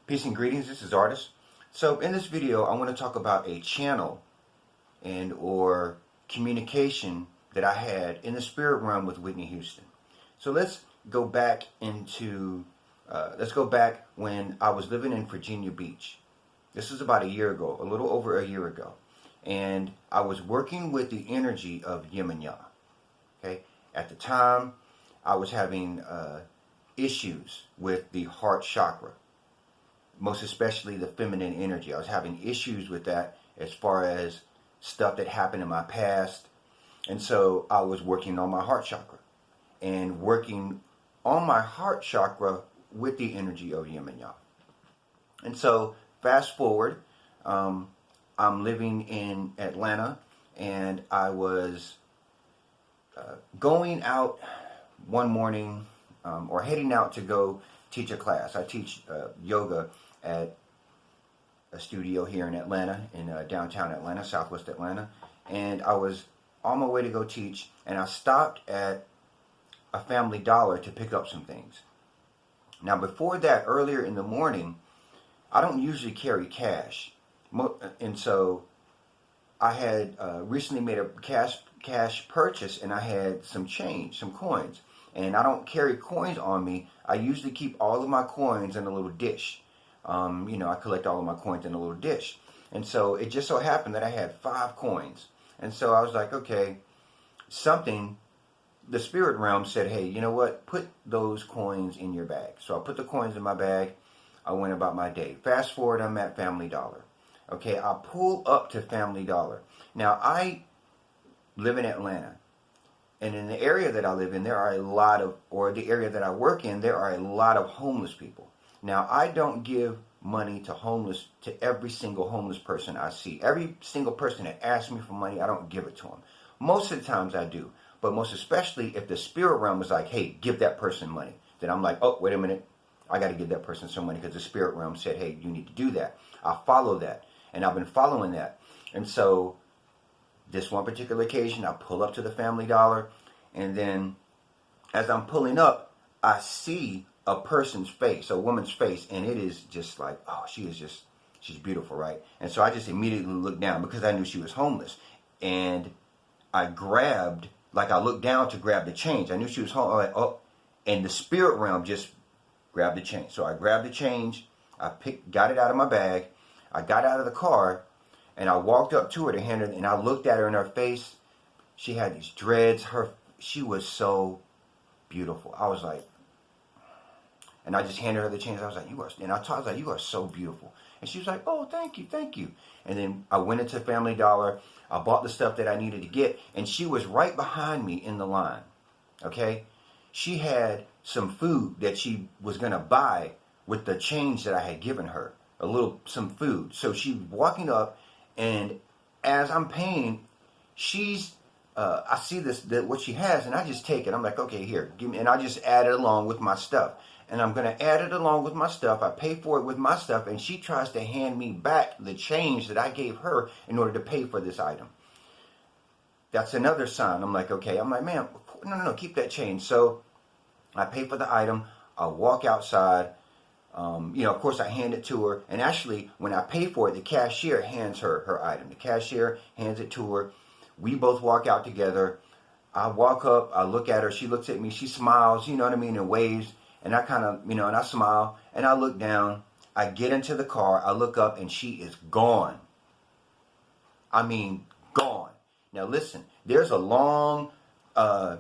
Peace and greetings, this is Artist. So in this video, I want to talk about a channel and or communication that I had in the spirit realm with Whitney Houston. So let's go back when I was living in Virginia Beach. This was about a year ago, a little over a year ago. And I was working with the energy of Yin and Yang. Okay? At the time, I was having issues with the heart chakra. Most especially the feminine energy. I was having issues with that as far as stuff that happened in my past. And so I was working on my heart chakra. And working on my heart chakra with the energy of Yin and Yang. And so fast forward, I'm living in Atlanta, and I was going out one morning, or heading out to go teach a class. I teach yoga at a studio here in Atlanta, in downtown Atlanta, southwest Atlanta. And I was on my way to go teach, and I stopped at a Family Dollar to pick up some things. Now before that, earlier in the morning, I don't usually carry cash. And so I had recently made a cash purchase, and I had some change, some coins. And I don't carry coins on me. I usually keep all of my coins in a little dish. I collect all of my coins in a little dish. And so it just so happened that I had 5 coins. And so I was like, okay, the spirit realm said, hey, you know what? Put those coins in your bag. So I put the coins in my bag. I went about my day. Fast forward, I'm at Family Dollar. Okay, I pull up to Family Dollar. Now, I live in Atlanta. And in the area that I live in, the area that I work in, there are a lot of homeless people. Now, I don't give money to every single homeless person I see. Every single person that asks me for money, I don't give it to them. Most of the times I do. But most especially if the spirit realm is like, hey, give that person money. Then I'm like, oh, wait a minute. I got to give that person some money because the spirit realm said, hey, you need to do that. I follow that. And I've been following that. And so this one particular occasion, I pull up to the Family Dollar. And then as I'm pulling up, I see a person's face, a woman's face, and it is just like, oh, she's beautiful, right? And so I just immediately looked down because I knew she was homeless. And I looked down to grab the change. I knew she was homeless. I'm like, oh, and the spirit realm just grabbed the change. So I grabbed the change, got it out of my bag, I got out of the car, and I walked up to her to hand her, and I looked at her in her face. She had these dreads. She was so beautiful. I was like, and I just handed her the change. I was like, you are so beautiful. And she was like, oh, thank you, thank you. And then I went into Family Dollar. I bought the stuff that I needed to get, and she was right behind me in the line. Okay? She had some food that she was going to buy with the change that I had given her. Some food. So she's walking up, and as I'm paying, I see what she has, and I just take it. I'm like, okay, here, give me, and I just add it along with my stuff. And I'm going to add it along with my stuff. I pay for it with my stuff, and she tries to hand me back the change that I gave her in order to pay for this item. That's another sign. I'm like, okay. I'm like, man, no, keep that change. So I pay for the item. I walk outside. Of course, I hand it to her. And actually, when I pay for it, the cashier hands her item. The cashier hands it to her. We both walk out together. I walk up. I look at her. She looks at me. She smiles, and waves. And I kind of, and I smile, and I look down. I get into the car. I look up, and she is gone. I mean, gone. Now listen, there's a long, little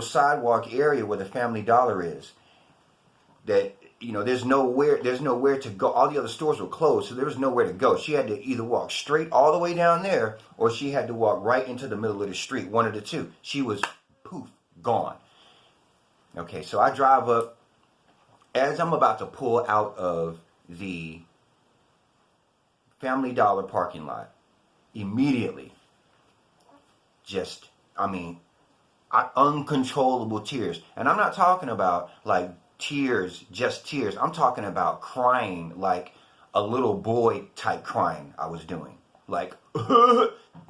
sidewalk area where the Family Dollar is. That, there's nowhere to go. All the other stores were closed, so there was nowhere to go. She had to either walk straight all the way down there, or she had to walk right into the middle of the street, one of the two. She was, poof, gone. Okay, so I drive up. As I'm about to pull out of the Family Dollar parking lot, immediately, uncontrollable tears. And I'm not talking about like tears, just tears. I'm talking about crying like a little boy type crying I was doing. Like,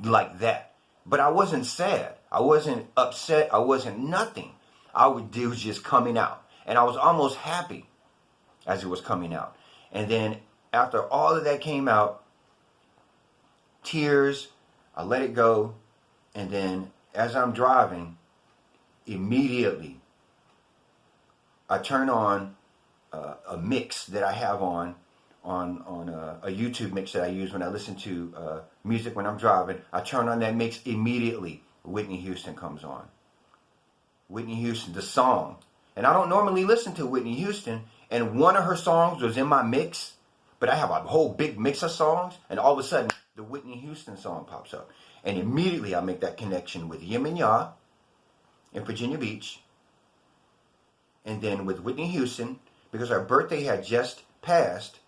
like that. But I wasn't sad. I wasn't upset. I wasn't nothing. It was just coming out. And I was almost happy. as it was coming out. And then after all of that came out, tears, I let it go. And then as I'm driving, immediately I turn on a mix that I have on a YouTube mix that I use when I listen to music when I'm driving. I turn on that mix immediately. Whitney Houston comes on. Whitney Houston, the song. And I don't normally listen to Whitney Houston, and one of her songs was in my mix, but I have a whole big mix of songs, and all of a sudden, the Whitney Houston song pops up. And immediately I make that connection with Yim and Ya in Virginia Beach, and then with Whitney Houston, because her birthday had just passed,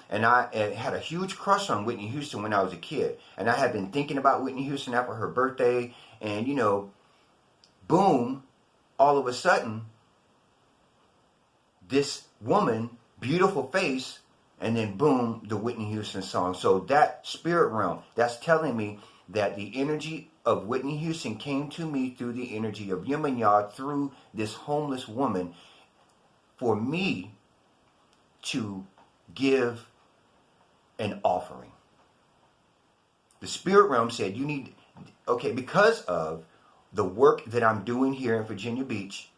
and I had a huge crush on Whitney Houston when I was a kid. And I had been thinking about Whitney Houston after her birthday, and boom, all of a sudden, this woman, beautiful face, and then boom, the Whitney Houston song. So that spirit realm, that's telling me that the energy of Whitney Houston came to me through the energy of Yim and Ya, through this homeless woman, for me to give an offering. The spirit realm said, you need, okay, because of the work that I'm doing here in Virginia Beach,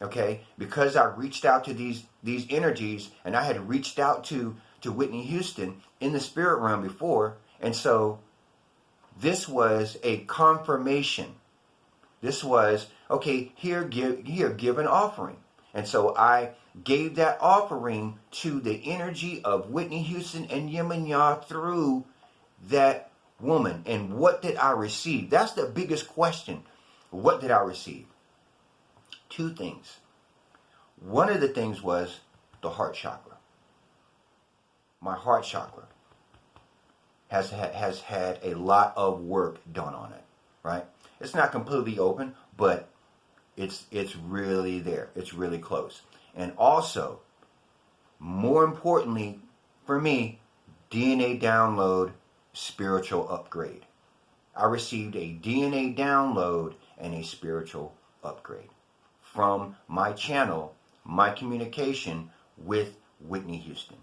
okay, because I reached out to these energies, and I had reached out to Whitney Houston in the spirit realm before, and so this was a confirmation. This was, okay, here, give an offering. And so I gave that offering to the energy of Whitney Houston and Yim and Ya through that woman. And what did I receive? That's the biggest question. What did I receive? Two things. One of the things was the heart chakra. My heart chakra has had a lot of work done on it, right? It's not completely open, but it's really there. It's really close. And also, more importantly for me, DNA download, spiritual upgrade. I received a DNA download and a spiritual upgrade from my channel, my communication with Whitney Houston.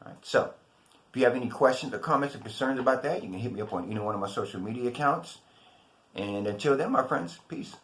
All right, so if you have any questions or comments or concerns about that, you can hit me up on any one of my social media accounts. And until then, my friends, peace.